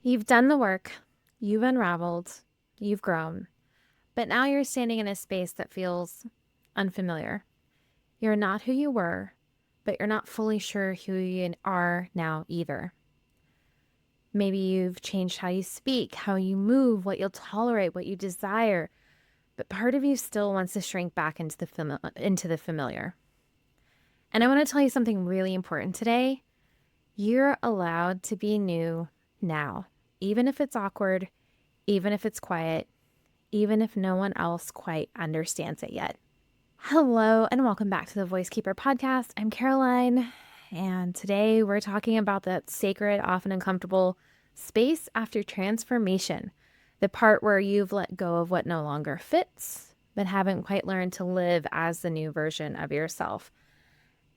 You've done the work, you've unraveled, you've grown, but now you're standing in a space that feels unfamiliar. You're not who you were, but you're not fully sure who you are now either. Maybe you've changed how you speak, how you move, what you'll tolerate, what you desire, but part of you still wants to shrink back into the familiar. And I want to tell you something really important today. You're allowed to be new now, even if it's awkward, even if it's quiet, even if no one else quite understands it yet. Hello, and welcome back to the Voicekeeper Podcast. I'm Caroline, and today we're talking about that sacred, often uncomfortable space after transformation, the part where you've let go of what no longer fits, but haven't quite learned to live as the new version of yourself.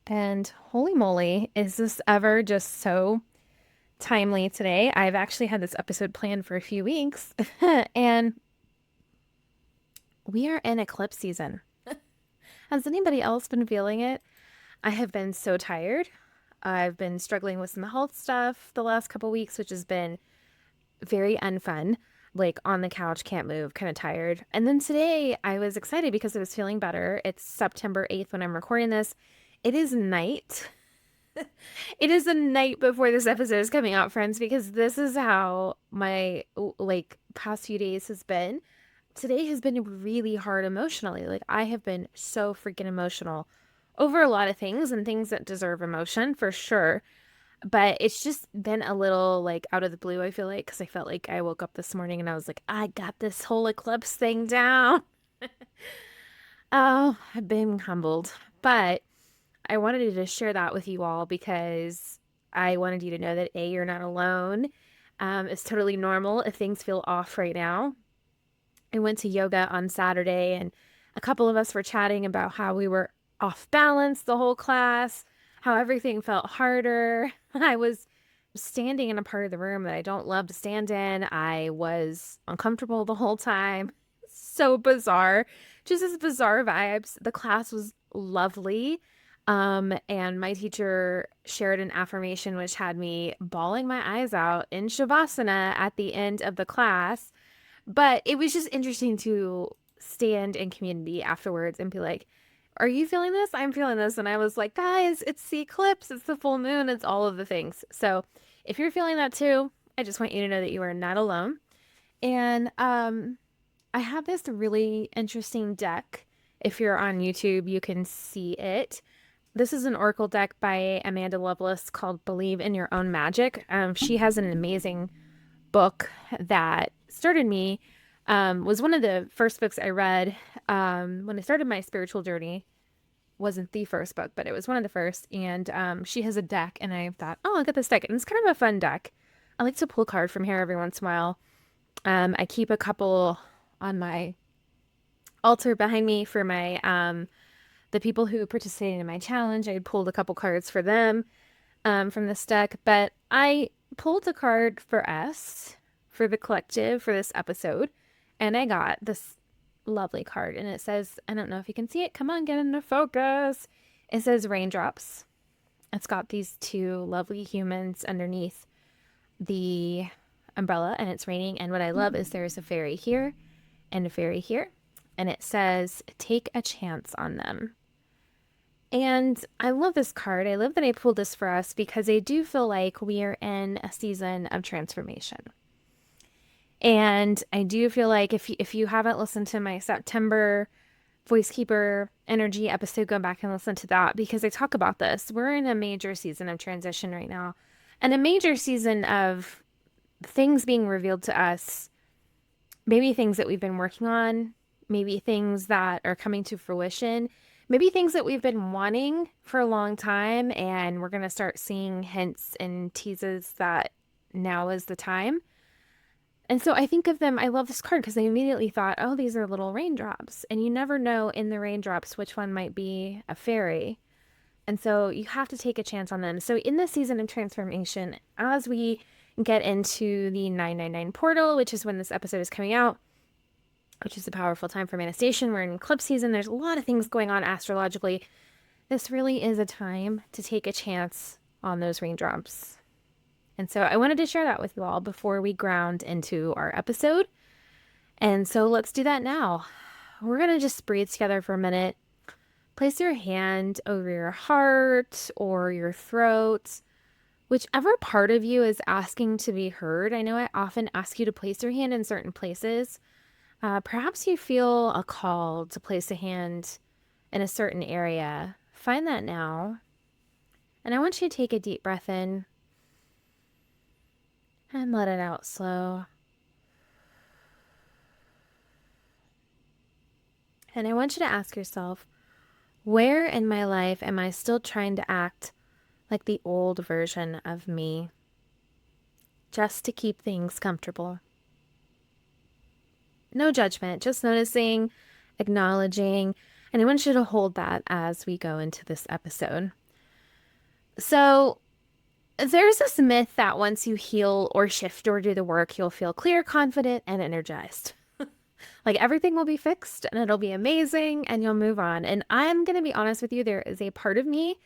And holy moly, is this ever just so timely today? I've actually had this episode planned for a few weeks, and we are in eclipse season. Has anybody else been feeling it? I have been so tired. I've been struggling with some health stuff the last couple weeks, which has been very unfun. Like on the couch, can't move, kind of tired. And then today I was excited because I was feeling better. It's September 8th when I'm recording this. It is night. It is the night before this episode is coming out, friends, because this is how my past few days has been. Today has been really hard emotionally. Like, I have been so freaking emotional over a lot of things and things that deserve emotion for sure. But it's just been a little like out of the blue, I feel like, because I felt like I woke up this morning and I was like, I got this whole eclipse thing down. Oh, I've been humbled. But I wanted to just share that with you all because I wanted you to know that A, you're not alone. It's totally normal if things feel off right now. I went to yoga on Saturday and a couple of us were chatting about how we were off balance the whole class, how everything felt harder. I was standing in a part of the room that I don't love to stand in. I was uncomfortable the whole time. So bizarre. Just as bizarre vibes. The class was lovely. And my teacher shared an affirmation which had me bawling my eyes out in Shavasana at the end of the class. But it was just interesting to stand in community afterwards and be like, are you feeling this? I'm feeling this. And I was like, guys, it's the eclipse. It's the full moon. It's all of the things. So if you're feeling that too, I just want you to know that you are not alone. And I have this really interesting deck. If you're on YouTube, you can see it. This is an oracle deck by Amanda Lovelace called Believe in Your Own Magic. She has an amazing book that started me, was one of the first books I read when I started my spiritual journey. Wasn't the first book, but it was one of the first. And she has a deck, and I thought, oh, I'll get this deck. And it's kind of a fun deck. I like to pull a card from here every once in a while. I keep a couple on my altar behind me for my the people who participated in my challenge. I pulled a couple cards for them from this deck, but I pulled a card for us, for the collective, for this episode, and I got this lovely card, and it says, I don't know if you can see it, come on, get into focus. It says raindrops. It's got these two lovely humans underneath the umbrella, and it's raining, and what I love is there's a fairy here and a fairy here, and it says, take a chance on them. And I love this card. I love that I pulled this for us because I do feel like we are in a season of transformation. And I do feel like if you haven't listened to my September Voicekeeper Energy episode, go back and listen to that because I talk about this. We're in a major season of transition right now and a major season of things being revealed to us, maybe things that we've been working on, maybe things that are coming to fruition, maybe things that we've been wanting for a long time, and we're going to start seeing hints and teases that now is the time. And so I think of them, I love this card because I immediately thought, oh, these are little raindrops. And you never know in the raindrops which one might be a fairy. And so you have to take a chance on them. So in this season of transformation, as we get into the 999 portal, which is when this episode is coming out, which is a powerful time for manifestation. We're in eclipse season. There's a lot of things going on astrologically. This really is a time to take a chance on those raindrops And so I wanted to share that with you all before we ground into our episode. And so let's do that now. We're going to just breathe together for a minute. Place your hand over your heart or your throat, whichever part of you is asking to be heard. I know I often ask you to place your hand in certain places. Perhaps you feel a call to place a hand in a certain area. Find that now. And I want you to take a deep breath in and let it out slow. And I want you to ask yourself, where in my life am I still trying to act like the old version of me, just to keep things comfortable? No judgment, just noticing, acknowledging, and I want you to hold that as we go into this episode. So there's this myth that once you heal or shift or do the work, you'll feel clear, confident, and energized. Like everything will be fixed and it'll be amazing and you'll move on. And I'm going to be honest with you, there is a part of me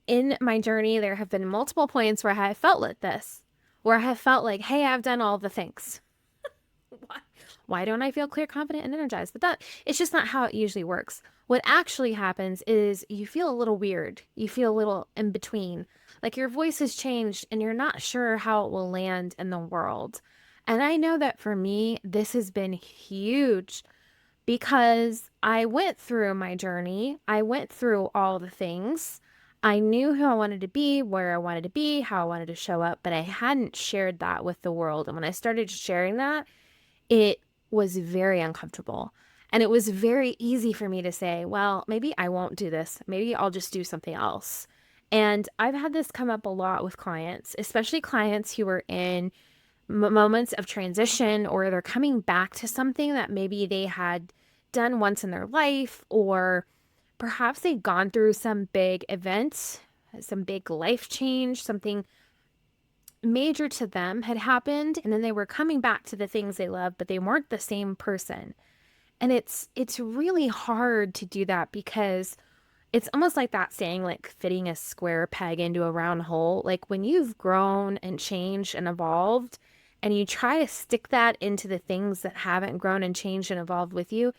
in my journey, there have been multiple points where I have felt like this, where I have felt like, hey, I've done all the things. Why don't I feel clear, confident, and energized? But it's just not how it usually works. What actually happens is you feel a little weird. You feel a little in between. Like your voice has changed and you're not sure how it will land in the world. And I know that for me, this has been huge because I went through my journey. I went through all the things. I knew who I wanted to be, where I wanted to be, how I wanted to show up, but I hadn't shared that with the world. And when I started sharing that, it was very uncomfortable. And it was very easy for me to say, well, maybe I won't do this. Maybe I'll just do something else. And I've had this come up a lot with clients, especially clients who are in moments of transition or they're coming back to something that maybe they had done once in their life, or perhaps they've gone through some big event, some big life change, something major to them had happened, and then they were coming back to the things they love, but they weren't the same person. And it's really hard to do that because it's almost like that saying, like fitting a square peg into a round hole. Like when you've grown and changed and evolved and you try to stick that into the things that haven't grown and changed and evolved with you,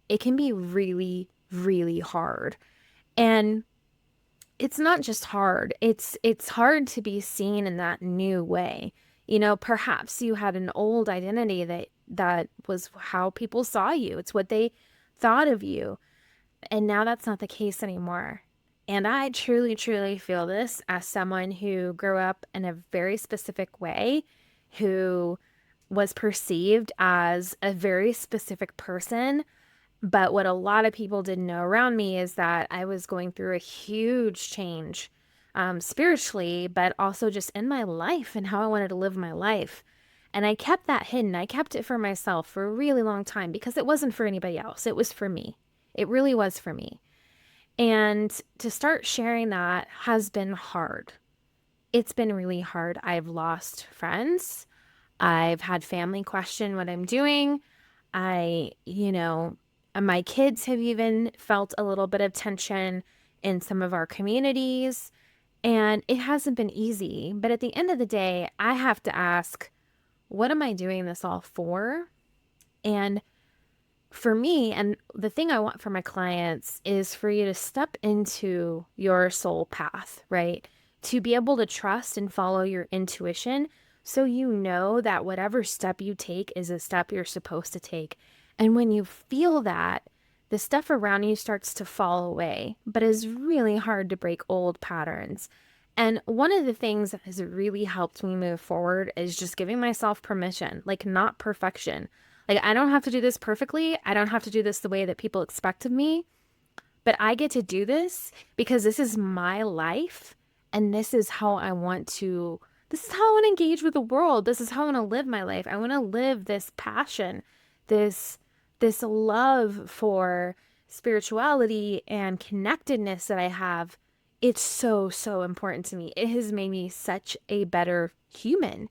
it can be really, really hard. And it's not just hard. It's hard to be seen in that new way. You know, perhaps you had an old identity that was how people saw you. It's what they thought of you. And now that's not the case anymore. And I truly, truly feel this as someone who grew up in a very specific way, who was perceived as a very specific person. But what a lot of people didn't know around me is that I was going through a huge change spiritually, but also just in my life and how I wanted to live my life. And I kept that hidden. I kept it for myself for a really long time because it wasn't for anybody else. It was for me. It really was for me. And to start sharing that has been hard. It's been really hard. I've lost friends. I've had family question what I'm doing. My kids have even felt a little bit of tension in some of our communities, and it hasn't been easy. But at the end of the day, I have to ask, what am I doing this all for? And for me, and the thing I want for my clients is for you to step into your soul path, right? To be able to trust and follow your intuition so you know that whatever step you take is a step you're supposed to take. And when you feel that, the stuff around you starts to fall away, but it's really hard to break old patterns. And one of the things that has really helped me move forward is just giving myself permission, like not perfection. Like I don't have to do this perfectly. I don't have to do this the way that people expect of me, but I get to do this because this is my life and this is how I want to engage with the world. This is how I want to live my life. I want to live this passion, this love for spirituality and connectedness that I have. It's so, so important to me. It has made me such a better human.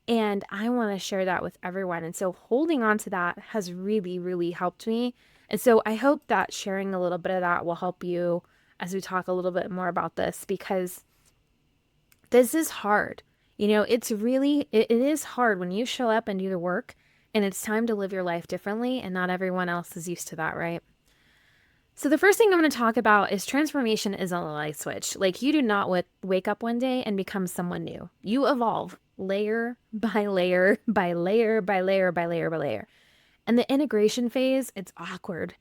And I want to share that with everyone. And so holding on to that has really, really helped me. And so I hope that sharing a little bit of that will help you as we talk a little bit more about this, because this is hard. It is hard when you show up and do the work and it's time to live your life differently, and not everyone else is used to that, right? So the first thing I'm going to talk about is transformation is a light switch. Like, you do not wake up one day and become someone new. You evolve layer by layer by layer by layer by layer by layer. And the integration phase, it's awkward.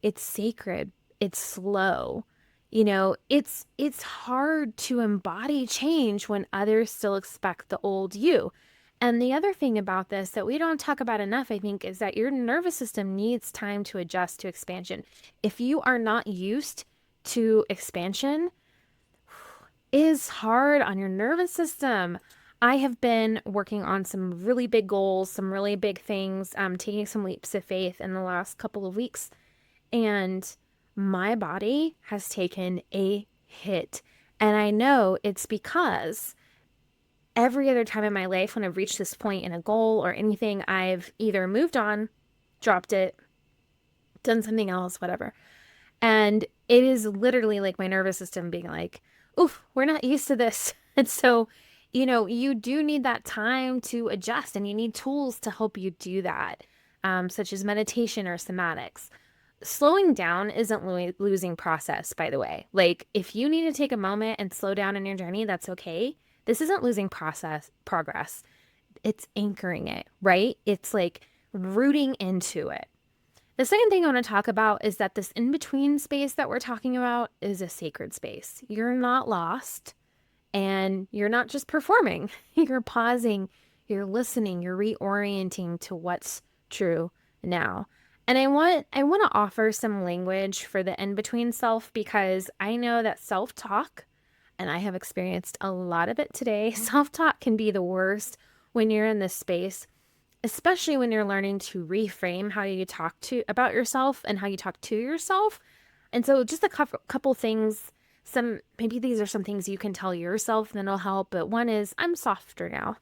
It's sacred. It's slow. It's hard to embody change when others still expect the old you. And the other thing about this that we don't talk about enough, I think, is that your nervous system needs time to adjust to expansion. If you are not used to expansion, is hard on your nervous system. I have been working on some really big goals, some really big things, taking some leaps of faith in the last couple of weeks. And my body has taken a hit. And I know it's because every other time in my life when I've reached this point in a goal or anything, I've either moved on, dropped it, done something else, whatever. And it is literally like my nervous system being like, oof, we're not used to this. And so, you do need that time to adjust, and you need tools to help you do that, such as meditation or somatics. Slowing down isn't losing process, by the way. Like, if you need to take a moment and slow down in your journey, that's okay. This isn't losing progress. It's anchoring it, right? It's like rooting into it. The second thing I want to talk about is that this in-between space that we're talking about is a sacred space. You're not lost, and you're not just performing. You're pausing, you're listening, you're reorienting to what's true now. And I want to offer some language for the in-between self, because I know that self-talk, and I have experienced a lot of it today, self-talk can be the worst when you're in this space, especially when you're learning to reframe how you talk about yourself and how you talk to yourself. And so just a couple things, maybe these are some things you can tell yourself, and it'll help. But one is, I'm softer now.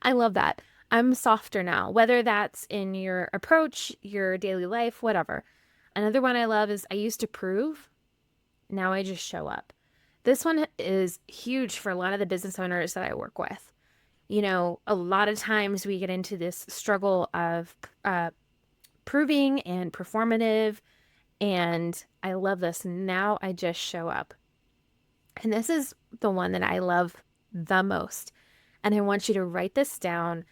I love that. I'm softer now, whether that's in your approach, your daily life, whatever. Another one I love is, I used to prove, now I just show up. This one is huge for a lot of the business owners that I work with. A lot of times we get into this struggle of proving and performative, and I love this. Now I just show up. And this is the one that I love the most. And I want you to write this down,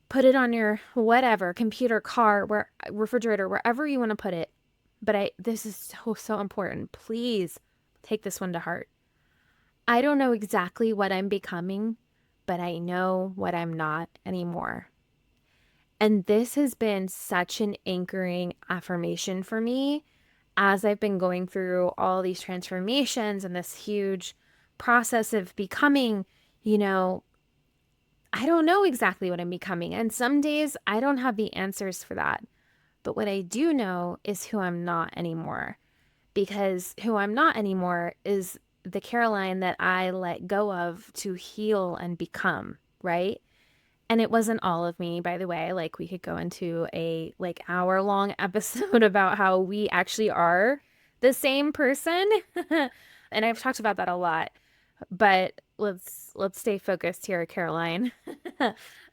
put it on your whatever, computer, car, refrigerator, wherever you want to put it. But this is so important. Please take this one to heart. I don't know exactly what I'm becoming, but I know what I'm not anymore. And this has been such an anchoring affirmation for me as I've been going through all these transformations and this huge process of becoming. I don't know exactly what I'm becoming. And some days I don't have the answers for that. But what I do know is who I'm not anymore. Because who I'm not anymore is the Caroline that I let go of to heal and become, right? And it wasn't all of me, by the way. Like, we could go into a hour-long episode about how we actually are the same person. And I've talked about that a lot. But let's stay focused here, Caroline.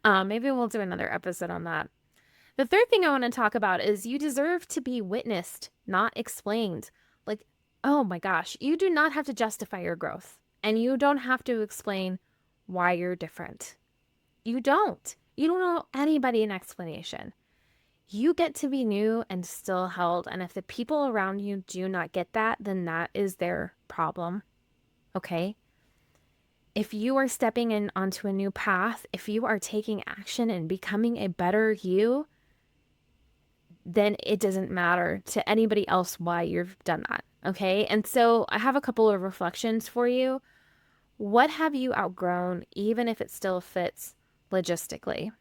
Maybe we'll do another episode on that. The third thing I want to talk about is, you deserve to be witnessed, not explained. Like, oh my gosh, you do not have to justify your growth, and you don't have to explain why you're different. You don't owe anybody an explanation. You get to be new and still held. And if the people around you do not get that, then that is their problem. Okay? If you are stepping in onto a new path, if you are taking action and becoming a better you, then it doesn't matter to anybody else why you've done that. Okay? And so I have a couple of reflections for you. What have you outgrown, even if it still fits logistically?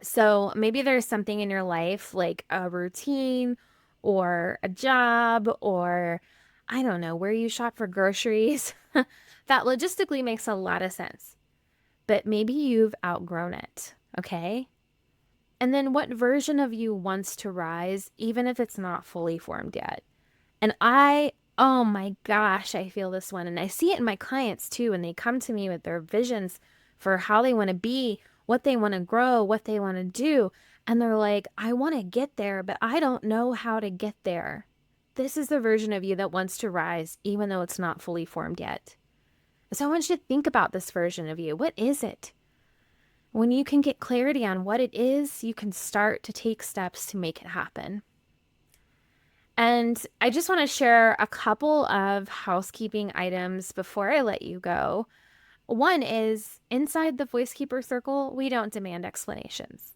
So maybe there's something in your life, like a routine or a job, or I don't know, where you shop for groceries, that logistically makes a lot of sense. But maybe you've outgrown it, okay? And then, what version of you wants to rise, even if it's not fully formed yet? And I Oh my gosh, I feel this one. And I see it in my clients too. When they come to me with their visions for how they want to be, what they want to grow, what they want to do. And they're like, I want to get there, but I don't know how to get there. This is the version of you that wants to rise, even though it's not fully formed yet. So I want you to think about this version of you. What is it? When you can get clarity on what it is, you can start to take steps to make it happen. And I just want to share a couple of housekeeping items before I let you go. One is inside the Voicekeeper circle, we don't demand explanations.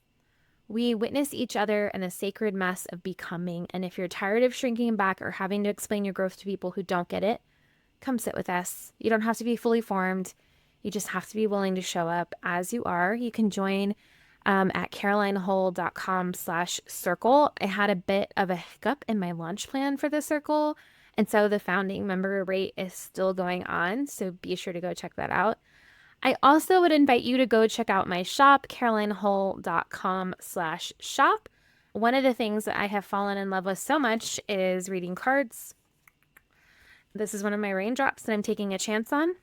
We witness each other in a sacred mess of becoming. And if you're tired of shrinking back or having to explain your growth to people who don't get it, come sit with us. You don't have to be fully formed. You just have to be willing to show up as you are. You can join at carolinehole.com/circle. I had a bit of a hiccup in my launch plan for the circle. And so the founding member rate is still going on. So be sure to go check that out. I also would invite you to go check out my shop, carolinehole.com/shop. One of the things that I have fallen in love with so much is reading cards. This is one of my raindrops that I'm taking a chance on.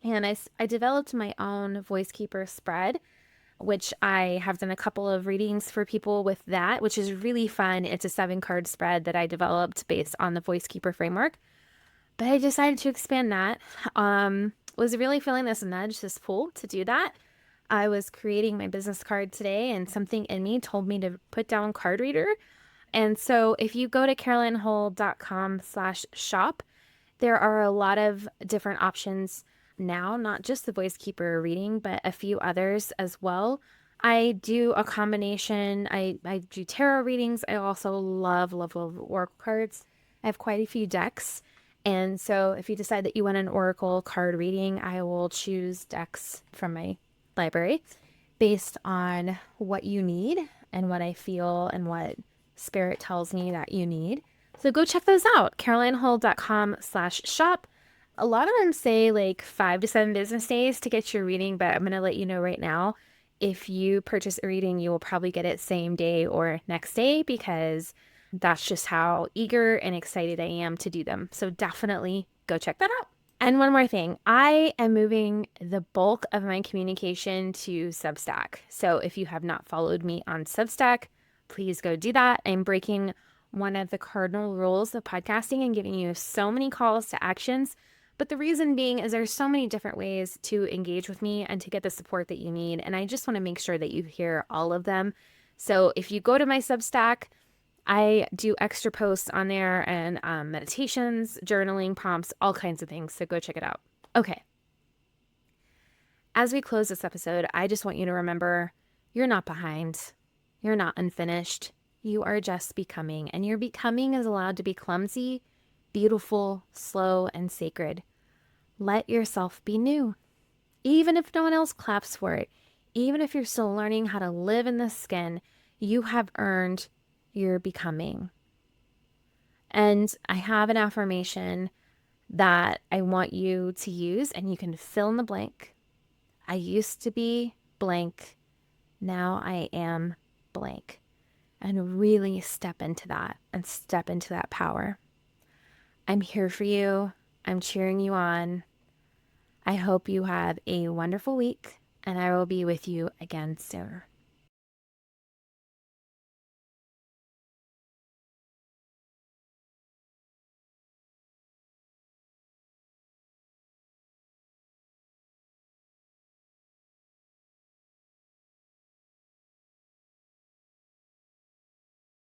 And I developed my own Voicekeeper spread, which I have done a couple of readings for people with that, which is really fun. It's a 7-card spread that I developed based on the Voicekeeper framework. But I decided to expand that. Was really feeling this nudge, this pull to do that. I was creating my business card today and something in me told me to put down card reader. And so if you go to carolinehole.com/shop, there are a lot of different options now, not just the Voicekeeper reading, but a few others as well. I do a combination. I do tarot readings. I also love oracle cards. I have quite a few decks. And so if you decide that you want an oracle card reading, I will choose decks from my library based on what you need and what I feel and what spirit tells me that you need. So go check those out, carolinehole.com/shop. A lot of them say like 5 to 7 business days to get your reading, but I'm going to let you know right now, if you purchase a reading, you will probably get it same day or next day because that's just how eager and excited I am to do them. So definitely go check that out. And one more thing, I am moving the bulk of my communication to Substack. So if you have not followed me on Substack, please go do that. I'm breaking one of the cardinal rules of podcasting and giving you so many calls to actions. But the reason being is there's so many different ways to engage with me and to get the support that you need. And I just want to make sure that you hear all of them. So if you go to my Substack, I do extra posts on there and meditations, journaling, prompts, all kinds of things. So go check it out. Okay. As we close this episode, I just want you to remember you're not behind. You're not unfinished. You are just becoming. And your becoming is allowed to be clumsy, beautiful, slow, and sacred. Let yourself be new. Even if no one else claps for it, even if you're still learning how to live in this skin, you have earned your becoming. And I have an affirmation that I want you to use, and you can fill in the blank. I used to be blank. Now I am blank. And really step into that and step into that power. I'm here for you. I'm cheering you on. I hope you have a wonderful week, and I will be with you again soon.